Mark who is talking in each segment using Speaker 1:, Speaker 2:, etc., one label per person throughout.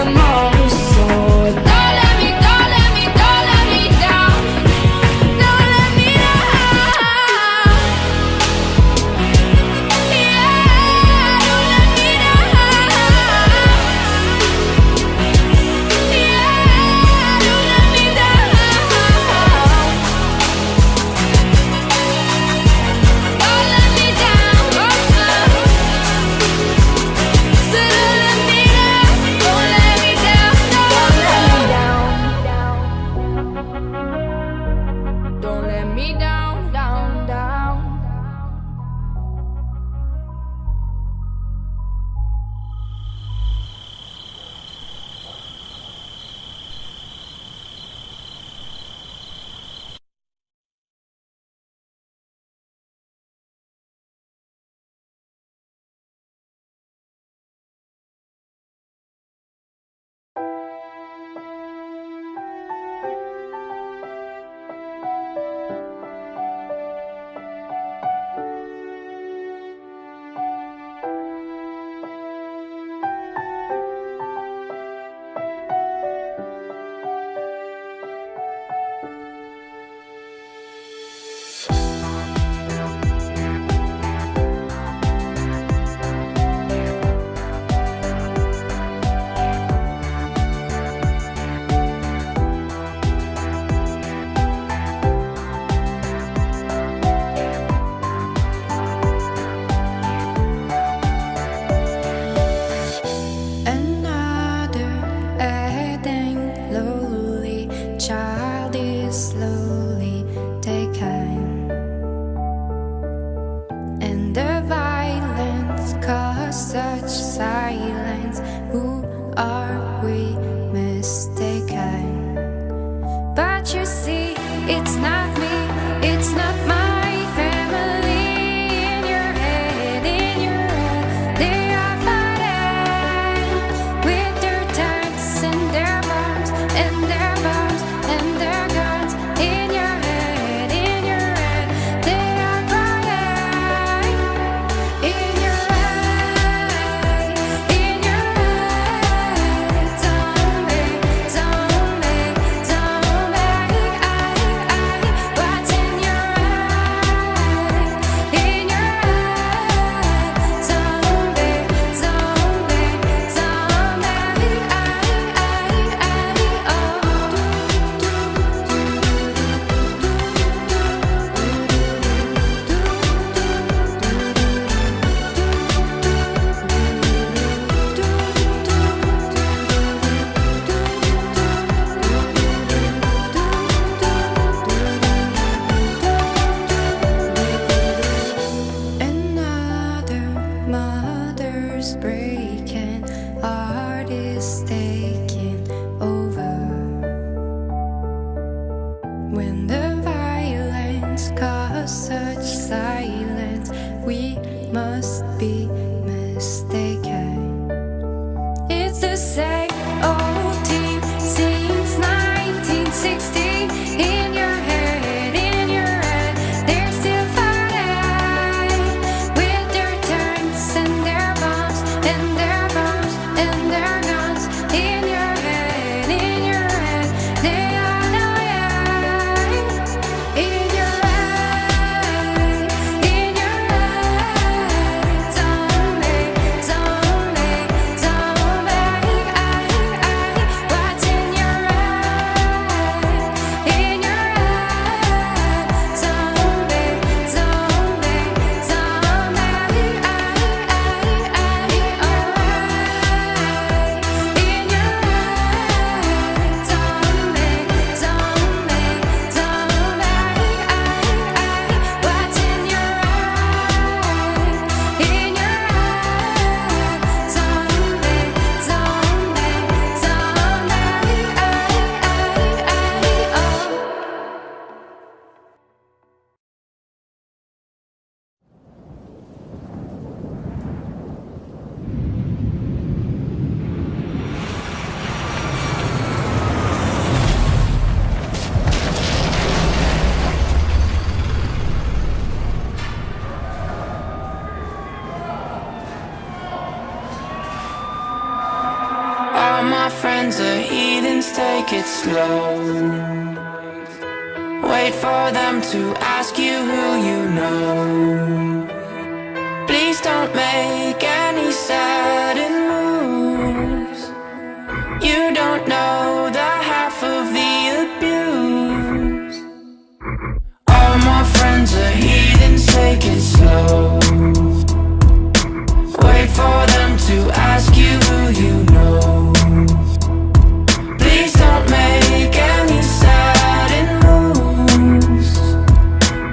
Speaker 1: the most. So don't let me down. it's not me, it's not my family. In your head, they are fighting with their tanks and their bombs and their bombs and their guns. In your head, they are crying. In your head, zombie, zombie, zombie. What's in your head? In your head, zombie, zombie, zombie. Another mother's breaking, art is taking over. When the violence caused such silence, we must be mistaken. It's the same old team since 1960. In your head, they're still fighting with their tanks and their bombs and their bombs and their guns. In your head, they are dying. In your head, zombie, zombie, zombie. What's in your head? In your head, zombie, zombie, zombie. In your head, zombie, zombie, zombie. What's in your head? In your head, zombie, zombie,
Speaker 2: All my friends are heathens, take it slow. Wait for them to ask you who you know. Please don't make any sudden moves. You don't know the half of the abuse. All my friends are heathens, take it slow. Wait for them to ask you who you know. Please don't make any sudden moves.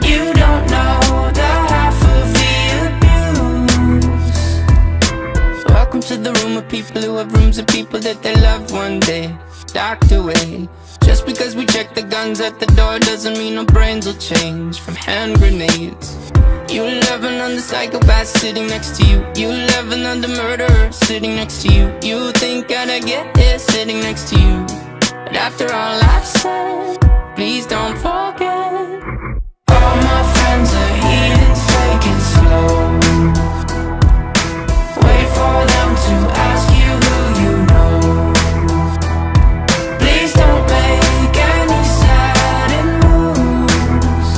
Speaker 2: You don't know the half of the abuse. Welcome to the room of people who have rooms of people that they loved one day docked away. Just because we check the guns at the door doesn't mean our brains will change from hand grenades. You love another psychopath sitting next to you. You love another murderer sitting next to you. You think I'd get here sitting next to you. But after all I've said, please don't forget. All my friends are heathens, take it slow. Wait for them to ask you who you know. Please don't make any sudden moves.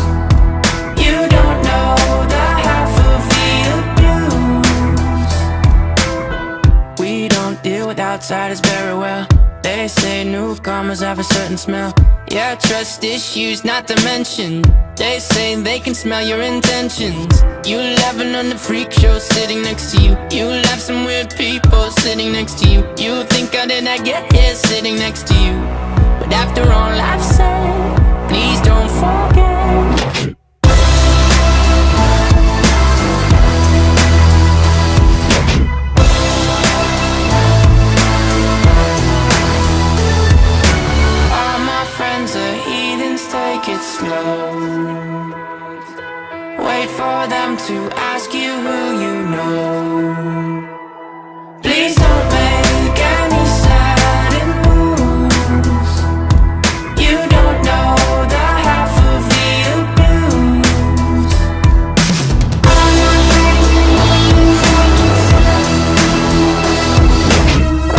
Speaker 2: You don't know the half of the abuse. We don't deal with outsiders very well. They say newcomers have a certain smell. Yeah, trust issues not to mention. They say they can smell your intentions. You laughing on the freak show sitting next to you. You laugh some weird people sitting next to you. You think how did I get here sitting next to you? But after all I've said, please don't forget. All my friends are heathens, take it slow. Wait for them to ask you who you know. Please don't make any sudden moves. You don't know the half of the abuse. All my friends take it slow.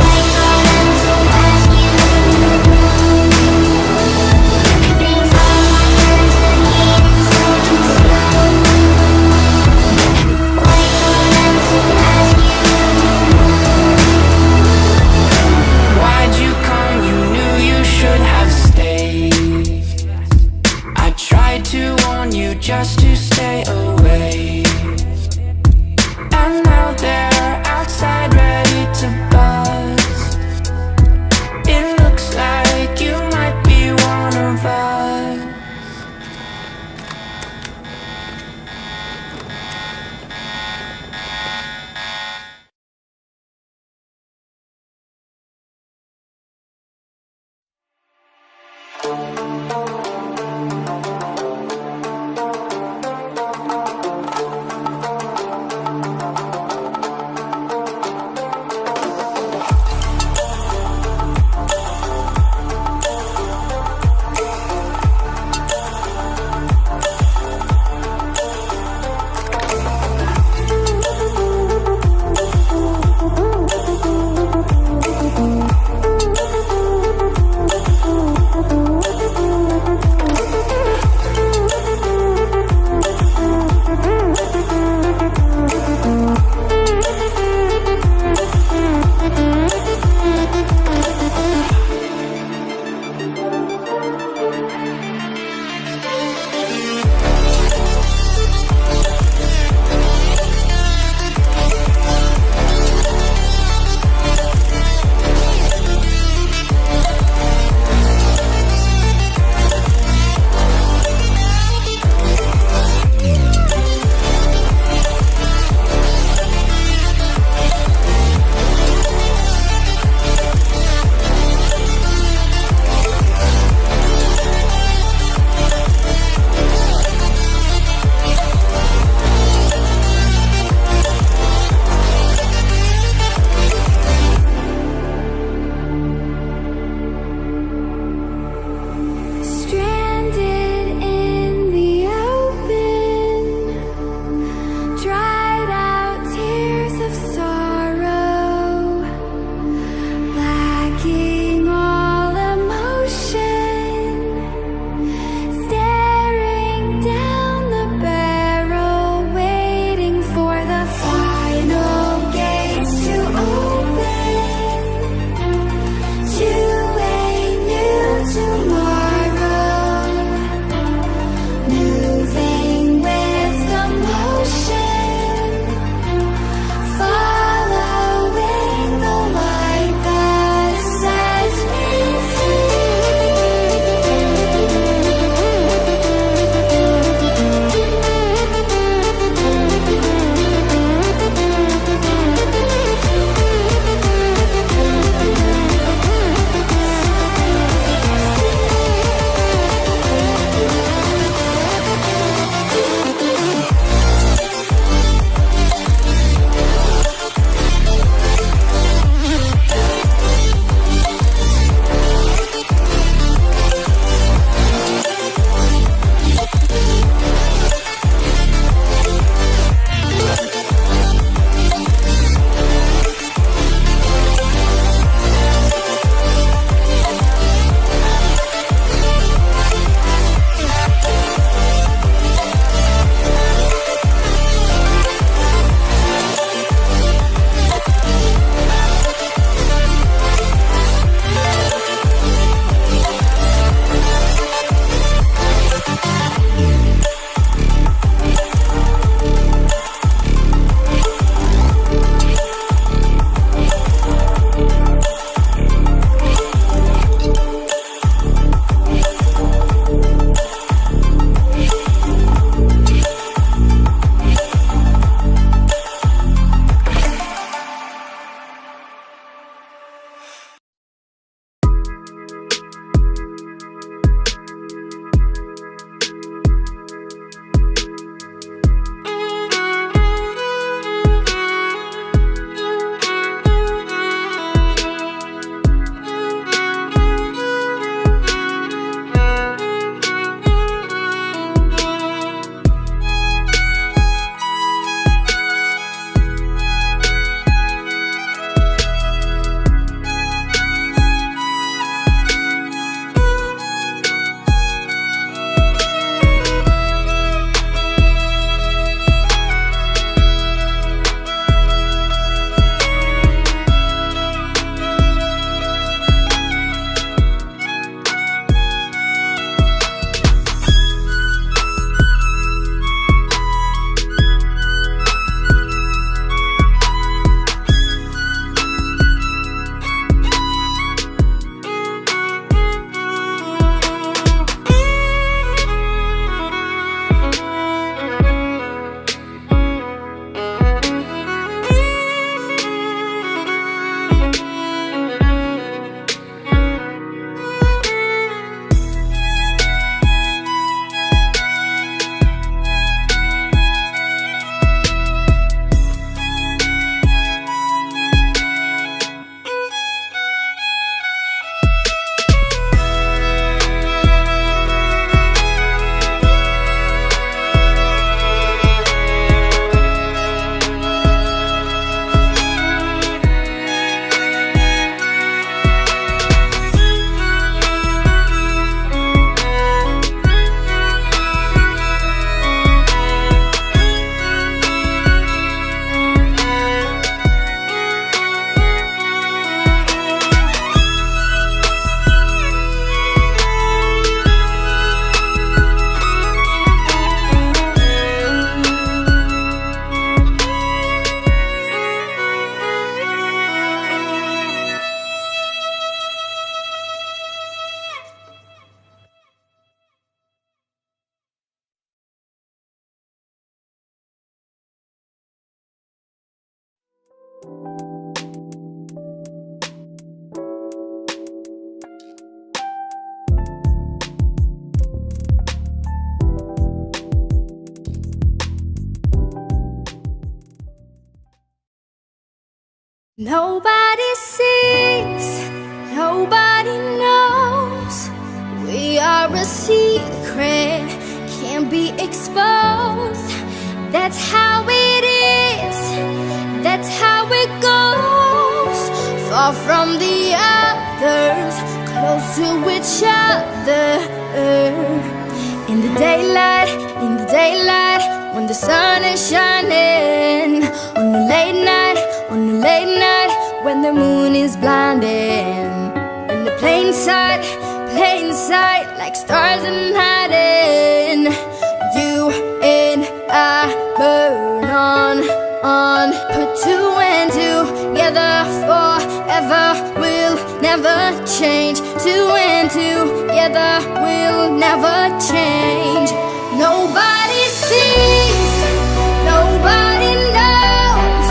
Speaker 2: Wait for them to ask you who you know. Please, all my friends take it slow. Wait for them to ask you who you know. Why'd you come? You knew you should have stayed. I tried to warn you just to stay away. And now they're outside ready to bust. It looks like you might be one of us.
Speaker 1: Nobody sees, nobody knows. We are a secret, can't be exposed. That's how it is, that's how it goes. Far from the others, close to each other. In the daylight, when the sun is shining. On the late night, when the moon is blinding. In the plain sight, like stars in hiding. You and I burn on. Put two and together forever. We'll never change. Two and together we'll never change. Nobody sees, nobody knows.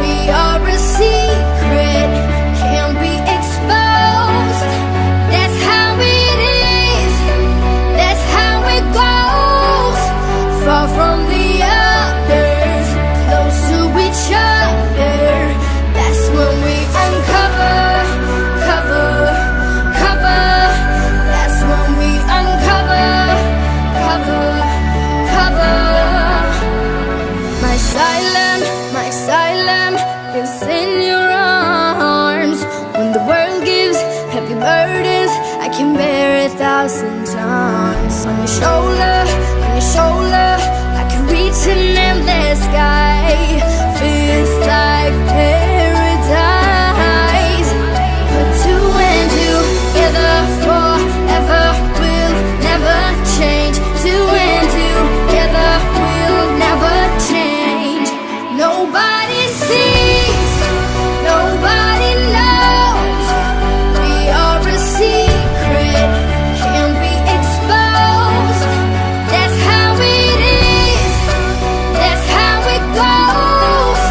Speaker 1: We are a secret, can't be exposed. That's how it is, that's how it goes. Far from the others, close to each other. That's when we uncover, cover. That's when we uncover, cover. My asylum is in your arms. When the world gives heavy burdens, I can bear 1,000 times. On your shoulder, I can reach an endless sky. Feels like paradise. Put two and together forever. We'll never change. Two and together we'll never change. Nobody sees, nobody knows. We are a secret, can't be exposed. That's how it is, that's how it goes.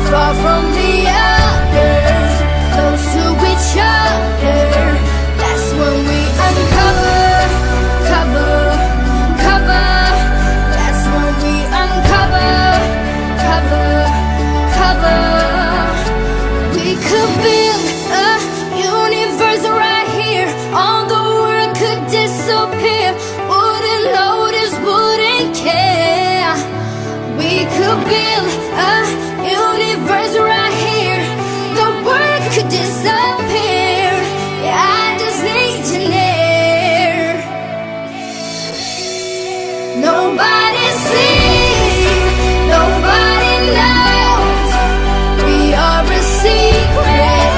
Speaker 1: Far from the others, close to each other. That's when we uncover, cover. That's when we uncover, cover. We could build a universe right here. All the world could disappear. Wouldn't notice, wouldn't care. We could build a universe right here. The world could disappear. Yeah, I just need you near. Nobody sees, nobody knows. We are a secret,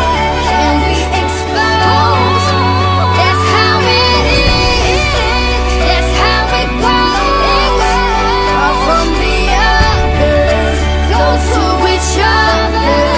Speaker 1: can't be exposed. That's how it is, that's how it goes. Far from the others, close to each other.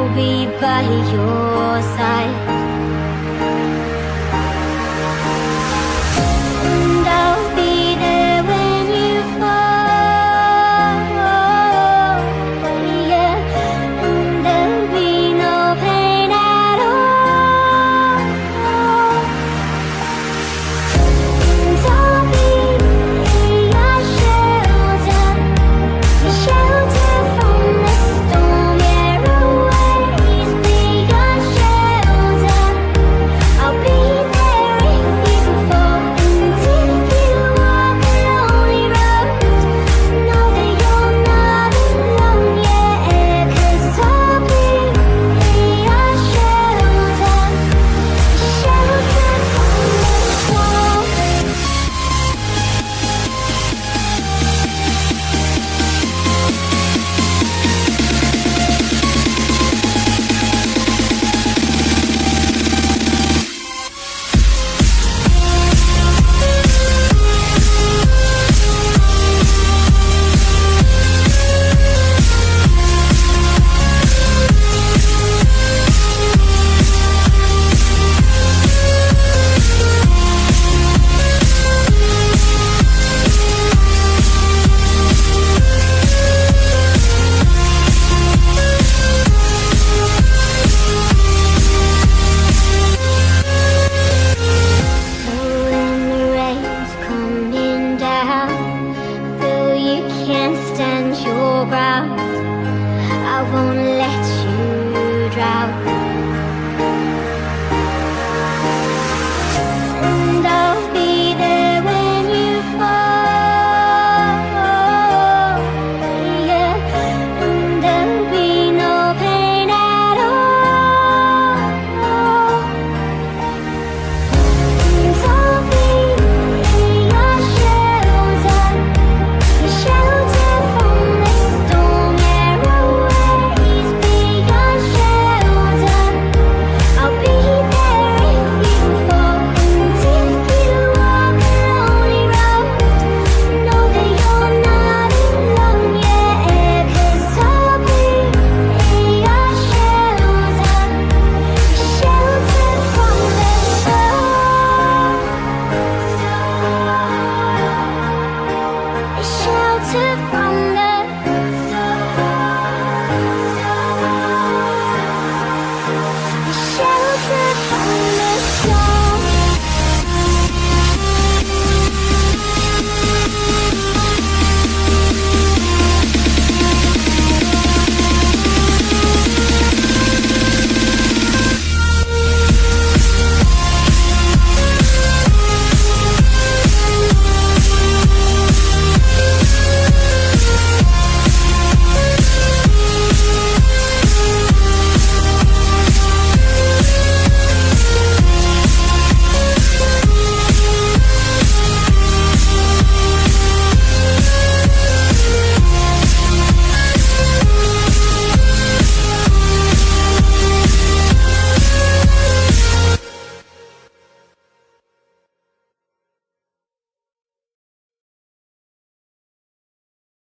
Speaker 3: be by your side.